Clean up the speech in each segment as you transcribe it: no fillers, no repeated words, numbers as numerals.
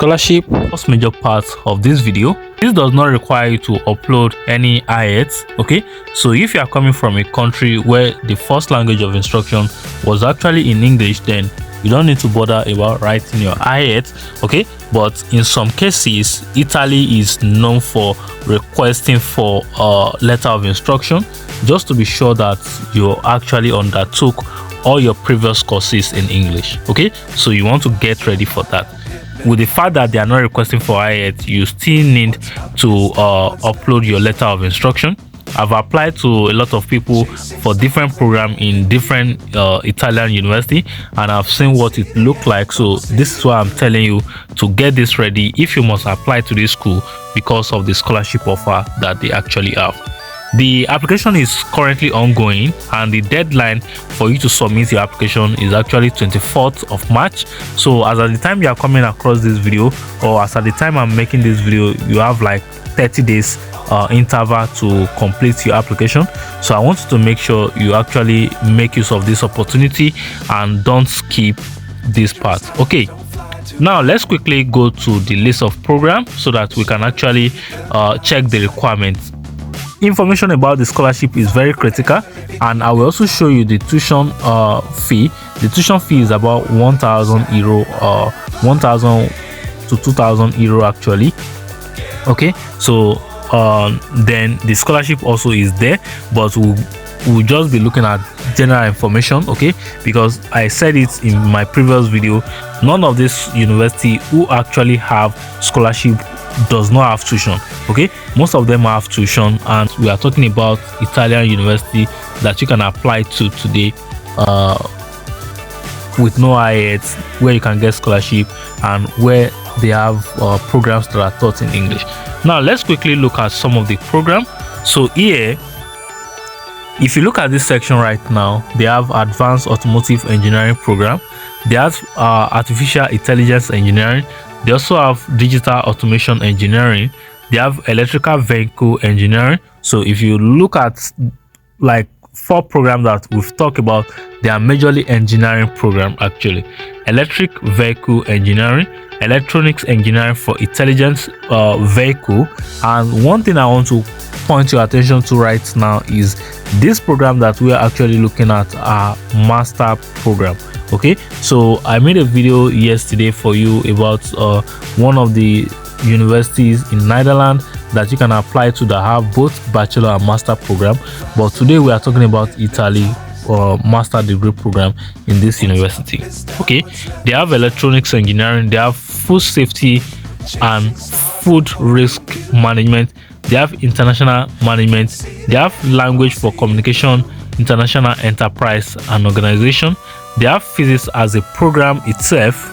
scholarship. First major part of this video, this does not require you to upload any IELTS. Okay, so if you are coming from a country where the first language of instruction was actually in English, then you don't need to bother about writing your IELTS. Okay, but in some cases Italy is known for requesting for a letter of instruction, just to be sure that you actually undertook all your previous courses in English. Okay, so you want to get ready for that. With the fact that they are not requesting for IELTS, you still need to upload your letter of instruction. I've applied to a lot of people for different programs in different Italian university, and I've seen what it looked like. So this is why I'm telling you to get this ready if you must apply to this school because of the scholarship offer that they actually have. The application is currently ongoing, and the deadline for you to submit your application is actually 24th of March. So as at the time you are coming across this video, or as at the time I'm making this video, you have like 30 days interval to complete your application. So I want you to make sure you actually make use of this opportunity and don't skip this part. Okay, now let's quickly go to the list of programs so that we can actually check the requirements. Information about the scholarship is very critical, and I will also show you the tuition fee. The tuition fee is about 1,000 euro, 1,000 to 2,000 euro actually. Okay, so then the scholarship also is there, but we'll just be looking at general information. Okay, because I said it in my previous video, none of this university who actually have scholarship does not have tuition. Okay, most of them have tuition, and we are talking about Italian university that you can apply to today with no IELTS, where you can get scholarship and where they have programs that are taught in English. Now let's quickly look at some of the programs. So here, if you look at this section right now, they have advanced automotive engineering program, they have artificial intelligence engineering, they also have digital automation engineering, they have electrical vehicle engineering. So if you look at like 4 programs that we've talked about, they are majorly engineering program actually. Electric vehicle engineering, electronics engineering for intelligence vehicle. And one thing I want to point your attention to right now is this program that we are actually looking at, our master program. Okay, so I made a video yesterday for you about one of the universities in Netherlands that you can apply to that have both bachelor and master program, but today we are talking about Italy master degree program in this university. Okay, they have electronics engineering, they have food safety and food risk management, they have international management, they have language for communication, international enterprise and organization, they have physics as a program itself.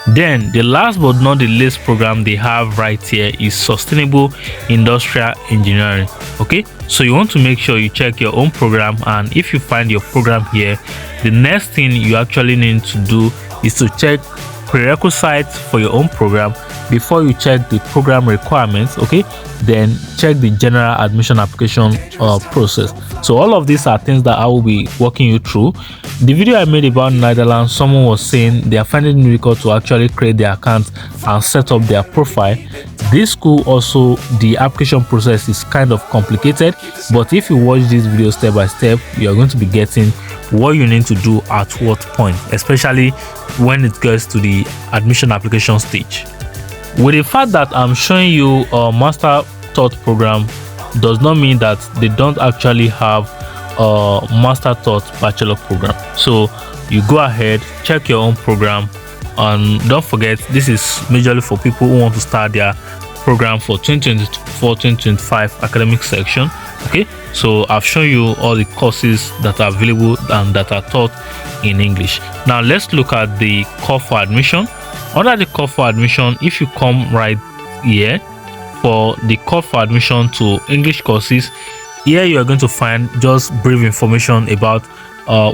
Then the last but not the least program they have right here is sustainable industrial engineering. Okay, so you want to make sure you check your own program, and if you find your program here, the next thing you actually need to do is to check prerequisites for your own program before you check the program requirements. Okay, then check the general admission application process. So all of these are things that I will be walking you through. The video I made about Netherlands, someone was saying they are finding it difficult to actually create their account and set up their profile. This school also, the application process is kind of complicated, but if you watch this video step by step, you are going to be getting what you need to do at what point, especially when it gets to the admission application stage. With the fact that I'm showing you a master taught program does not mean that they don't actually have a master taught bachelor program. So you go ahead, check your own program, and don't forget this is majorly for people who want to start their program for 2024-2025 academic section. Okay, so I've shown you all the courses that are available and that are taught in English. Now let's look at the call for admission. Under the call for admission, if you come right here for the call for admission to English courses, here you are going to find just brief information about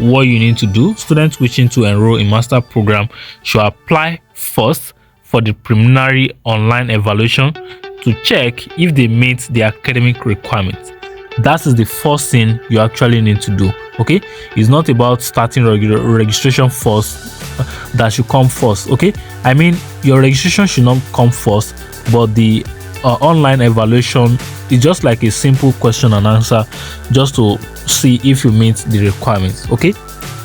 what you need to do. Students wishing to enroll in master program should apply first for the preliminary online evaluation to check if they meet the academic requirements. that is the first thing you actually need to do. Okay, it's not about starting registration first. That should come first. Okay, I mean, your registration should not come first, but the online evaluation is just like a simple question and answer, just to see if you meet the requirements. Okay,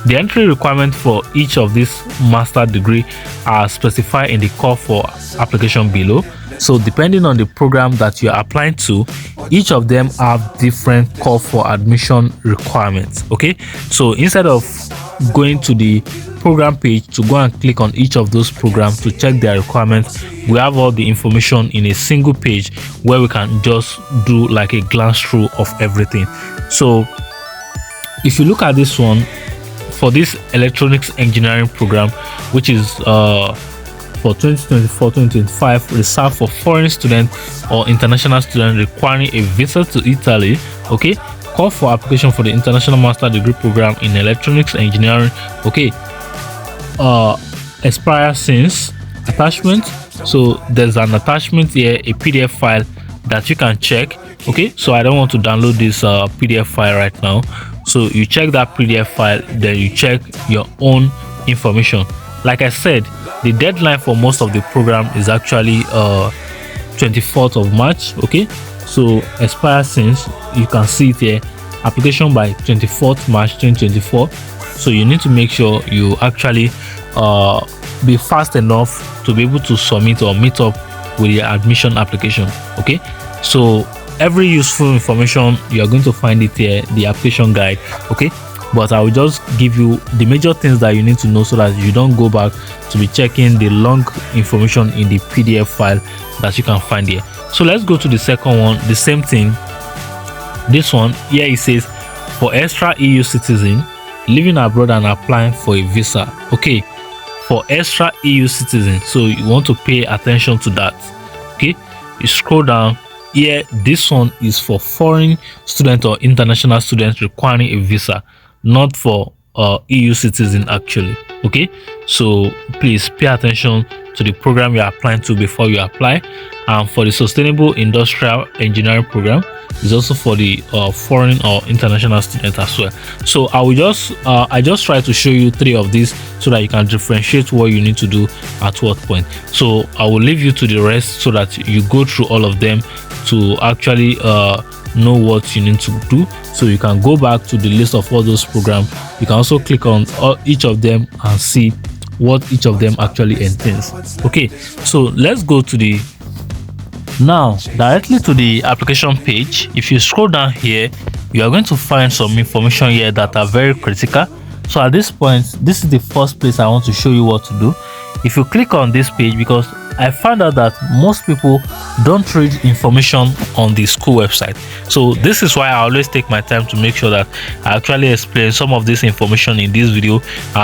the entry requirement for each of these master degree are specified in the call for application below. So depending on the program that you are applying to, each of them have different call for admission requirements. Okay, so instead of going to the program page to go and click on each of those programs to check their requirements, we have all the information in a single page where we can just do like a glance through of everything. So if you look at this one, for this electronics engineering program, which is for 2024-2025, reserved for foreign students or international students requiring a visa to Italy. Okay, call for application for the international master degree program in electronics engineering. Okay, expire since attachment. So there's an attachment here, a PDF file that you can check. Okay, so I don't want to download this PDF file right now. So you check that PDF file, then you check your own information. Like I said, the deadline for most of the program is actually 24th of March. Okay, so expire since, you can see it here, application by 24th March 2024. So you need to make sure you actually be fast enough to be able to submit or meet up with your admission application. Okay, so every useful information you are going to find it here, the application guide. Okay, but I will just give you the major things that you need to know so that you don't go back to be checking the long information in the PDF file that you can find here. So let's go to the second one. The same thing, this one here, it says for extra EU citizen living abroad and applying for a visa. Okay, for extra EU citizen, so you want to pay attention to that. Okay, you scroll down here, this one is for foreign student or international students requiring a visa, not for EU citizen actually. Okay, so please pay attention to the program you are applying to before you apply. And for the sustainable industrial engineering program, is also for the foreign or international students as well. So I just try to show you three of these so that you can differentiate what you need to do at what point. So I will leave you to the rest so that you go through all of them to actually know what you need to do. So you can go back to the list of all those programs. You can also click on each of them and see what each of them actually entails. Okay, so let's go to the directly to the application page. If you scroll down here, you are going to find some information here that are very critical. So at this point, this is the first place I want to show you what to do. If you click on this page, because I found out that most people don't read information on the school website, so this is why I always take my time to make sure that I actually explain some of this information in this video.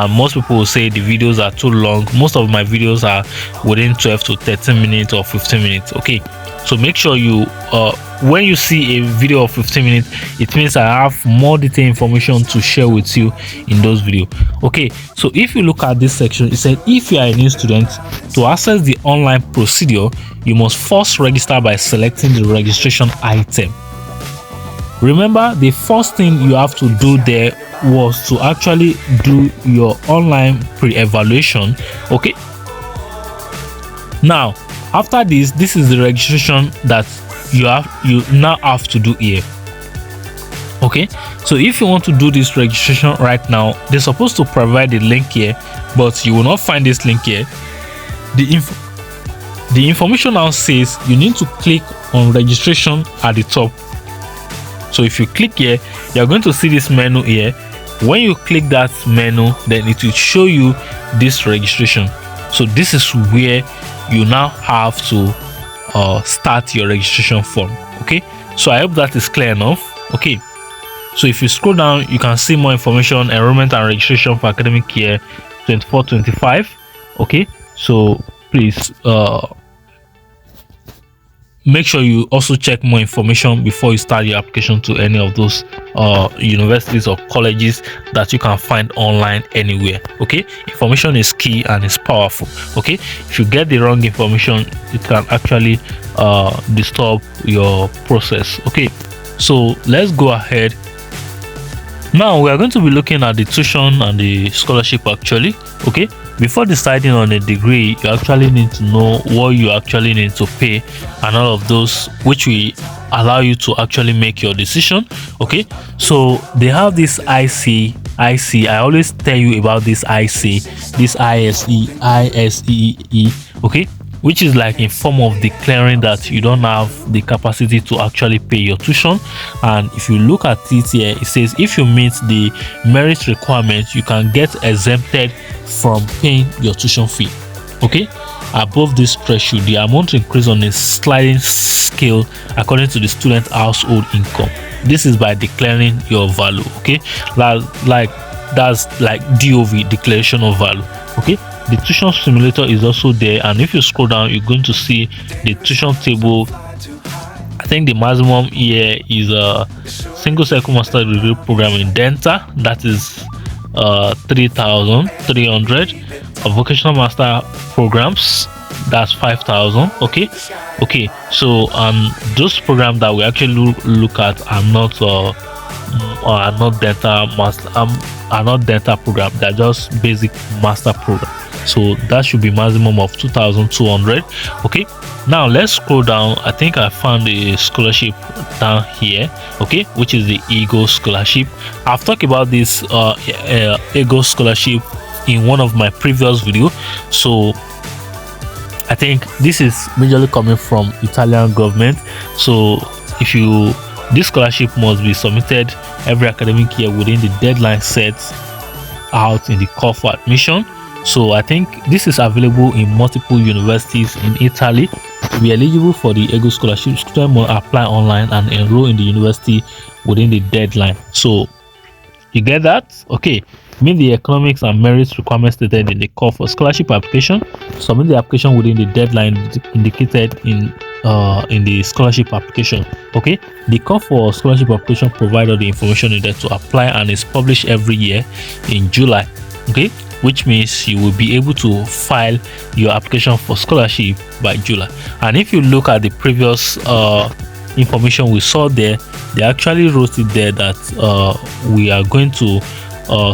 Most people will say the videos are too long. Most of my videos are within 12 to 13 minutes or 15 minutes. Okay, so make sure you when you see a video of 15 minutes, it means I have more detailed information to share with you in those videos. Okay, so if you look at this section, it said if you are a new student, to access the online procedure, you must first register by selecting the registration item. Remember, the first thing you have to do there was to actually do your online pre-evaluation. Okay, now after this is the registration that you now have to do here. Okay, so if you want to do this registration right now, they're supposed to provide the link here, but you will not find this link here. The information now says you need to click on registration at the top. So if you click here, you're going to see this menu here. When you click that menu, then it will show you this registration. So this is where you now have to start your registration form. Okay, so I hope that is clear enough. Okay, so if you scroll down, you can see more information: enrollment and registration for academic year 24-25. Okay, so please make sure you also check more information before you start your application to any of those universities or colleges that you can find online anywhere. Okay, information is key and it's powerful. Okay, if you get the wrong information, it can actually disturb your process. Okay, So let's go ahead. Now we are going to be looking at the tuition and the scholarship actually. Okay, before deciding on a degree, you actually need to know what you actually need to pay and all of those, which will allow you to actually make your decision. Okay, so they have this IC. I always tell you about this IC, this ISEE. Okay, which is like in form of declaring that you don't have the capacity to actually pay your tuition. And if you look at it here, it says if you meet the merit requirements, you can get exempted from paying your tuition fee. Okay, above this threshold, the amount increase on a sliding scale according to the student household income. This is by declaring your value. Okay, that's like DOV, declaration of value. Okay, the tuition simulator is also there, and if you scroll down, you're going to see the tuition table. I think the maximum here is a single cycle master degree program in dental, that is 3,300. A vocational master programs, that's 5,000. Okay, so those programs that we actually look at are not dental master, are not dental program, they're just basic master program. So that should be maximum of 2,200. Okay, now let's scroll down. I think I found a scholarship down here, okay, which is the EAGLE scholarship. I've talked about this EAGLE scholarship in one of my previous videos. So I think this is majorly coming from Italian government. So this scholarship must be submitted every academic year within the deadline set out in the call for admission. So I think this is available in multiple universities in Italy. To be eligible for the EAGLE scholarship, students must apply online and enroll in the university within the deadline. So you get that? Okay. Meet the economics and merits requirements stated in the call for scholarship application. Submit the application within the deadline indicated in the scholarship application. Okay, the call for scholarship application provides all the information needed to apply and is published every year in July. Okay, which means you will be able to file your application for scholarship by July. And if you look at the previous information we saw there, they actually wrote it there that we are going to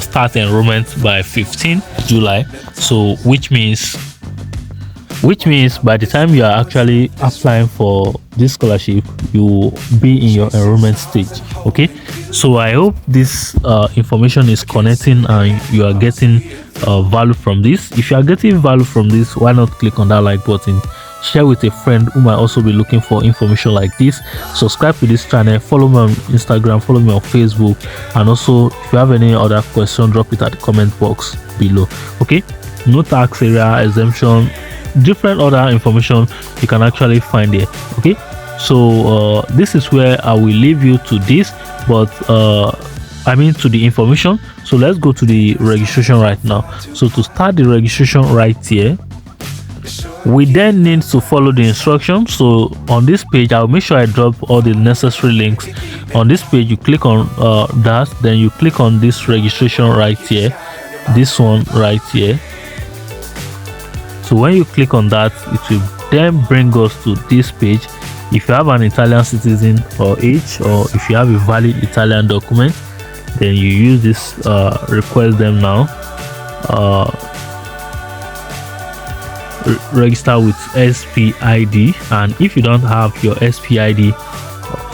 start enrollment by 15 July. So which means by the time you are actually applying for this scholarship, you will be in your enrollment stage. Okay, so I hope this information is connecting and you are getting value from this. If you are getting value from this, why not click on that like button, share with a friend who might also be looking for information like this, subscribe to this channel, follow me on Instagram, follow me on Facebook, and also if you have any other question, drop it at the comment box below. Okay, no tax area exemption, different other information you can actually find there. Okay, so this is where I will leave you to this, but to the information. So let's go to the registration right now. So to start the registration right here, we then need to follow the instructions. So on this page, I'll make sure I drop all the necessary links. On this page, you click on that, then you click on this registration right here, this one right here. So when you click on that, it will then bring us to this page. If you have an Italian citizen or age, or if you have a valid Italian document, then you use this request them now, register with SPID. And if you don't have your SPID,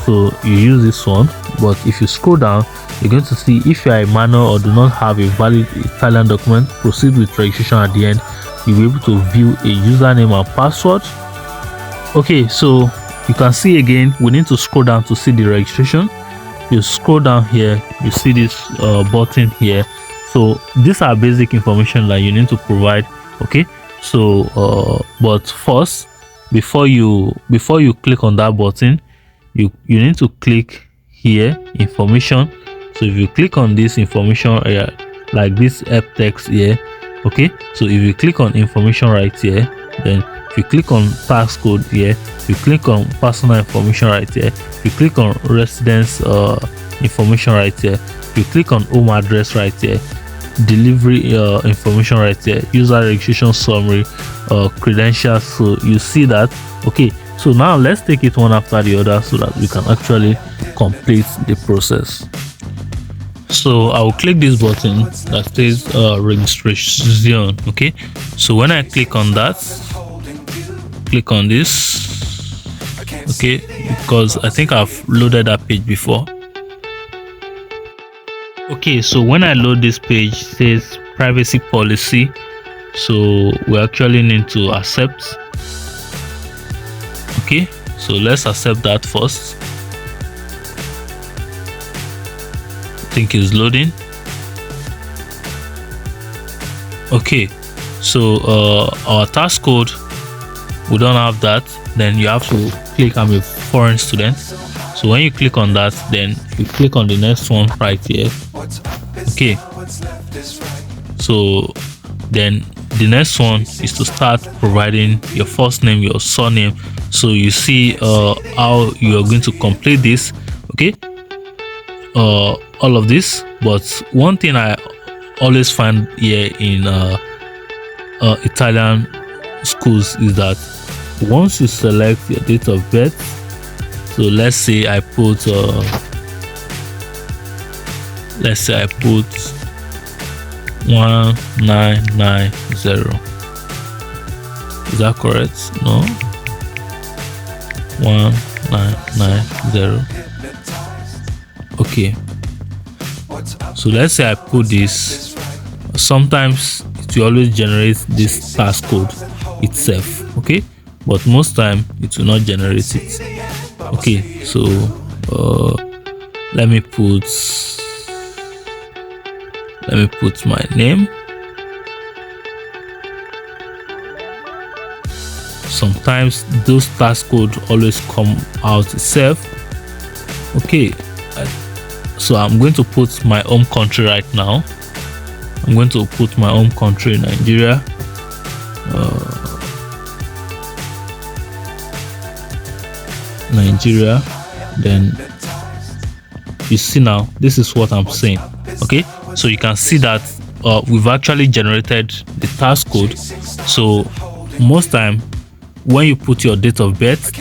so you use this one. But if you scroll down, you're going to see if you are a minor or do not have a valid Italian document, proceed with registration. At the end, you'll be able to view a username and password. Okay, so you can see again, we need to scroll down to see the registration. You scroll down here, you see this button here. So these are basic information that you need to provide. Okay, so but first, before you click on that button, you need to click here, information. So if you click on this information area, like this help text here, okay, so if you click on information right here, then if you click on tax code here, you click on personal information right here, you click on residence information right here, you click on home address right here, delivery information right here, user registration summary, credentials. So you see that, okay, So now let's take it one after the other so that we can actually complete the process. So I'll click this button that says registration. Okay, so when I click on that, click on this. Okay, because I think I've loaded that page before. Okay, so when I load this page, it says privacy policy, so we actually need to accept. Okay, so let's accept that first. I think it's loading. Okay, so our task code, we don't have that. Then you have to click I'm a foreign student. So when you click on that, then you click on the next one right here. Okay, so then the next one is to start providing your first name, your surname. So you see how you are going to complete this. Okay, all of this. But one thing I always find here in Italian schools is that once you select your date of birth, so let's say I put 1990. Is that correct? No, 1990. Okay, so let's say I put this. Sometimes it will always generate this task code itself. Okay, but most time it will not generate it. Okay, so let me put my name. Sometimes those task code always come out itself. Okay, so I'm going to put my home country right now. I'm going to put my home country, Nigeria. Nigeria. Then you see now, this is what I'm saying. Okay, so you can see that we've actually generated the task code. So most time when you put your date of birth,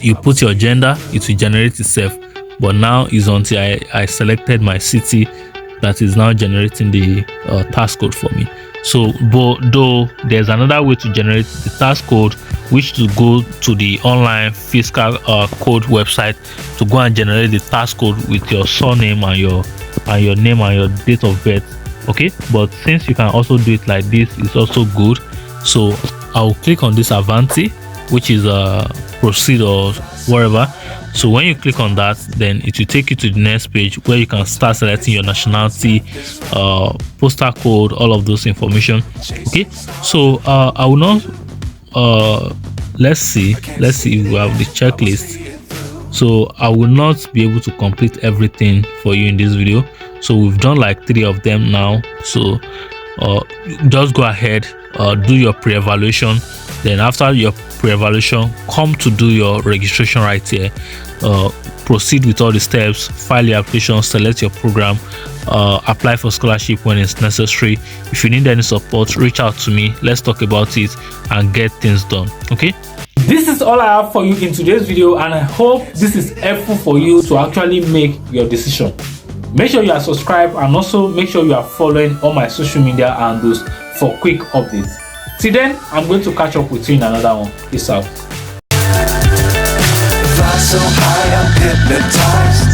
you put your gender, it will generate itself. But now is until I selected my city that is now generating the task code for me. So but though there's another way to generate the task code, which to go to the online fiscal code website to go and generate the task code with your surname and your name and your date of birth. Okay, but since you can also do it like this, it's also good. So I'll click on this Avanti, which is proceed or whatever. So when you click on that, then it will take you to the next page where you can start selecting your nationality, postal code, all of those information. Okay, so I will not let's see if we have the checklist. So I will not be able to complete everything for you in this video. So we've done like 3 of them now. So just go ahead, do your pre-evaluation. Then after your pre-evaluation, come to do your registration right here. Proceed with all the steps, file your application, select your program, apply for scholarship when it's necessary. If you need any support, reach out to me. Let's talk about it and get things done. Okay, this is all I have for you in today's video, and I hope this is helpful for you to actually make your decision. Make sure you are subscribed, and also make sure you are following all my social media handles for quick updates. Till then, I'm going to catch up with you in another one. Peace out. Fly so high, I'm hypnotized.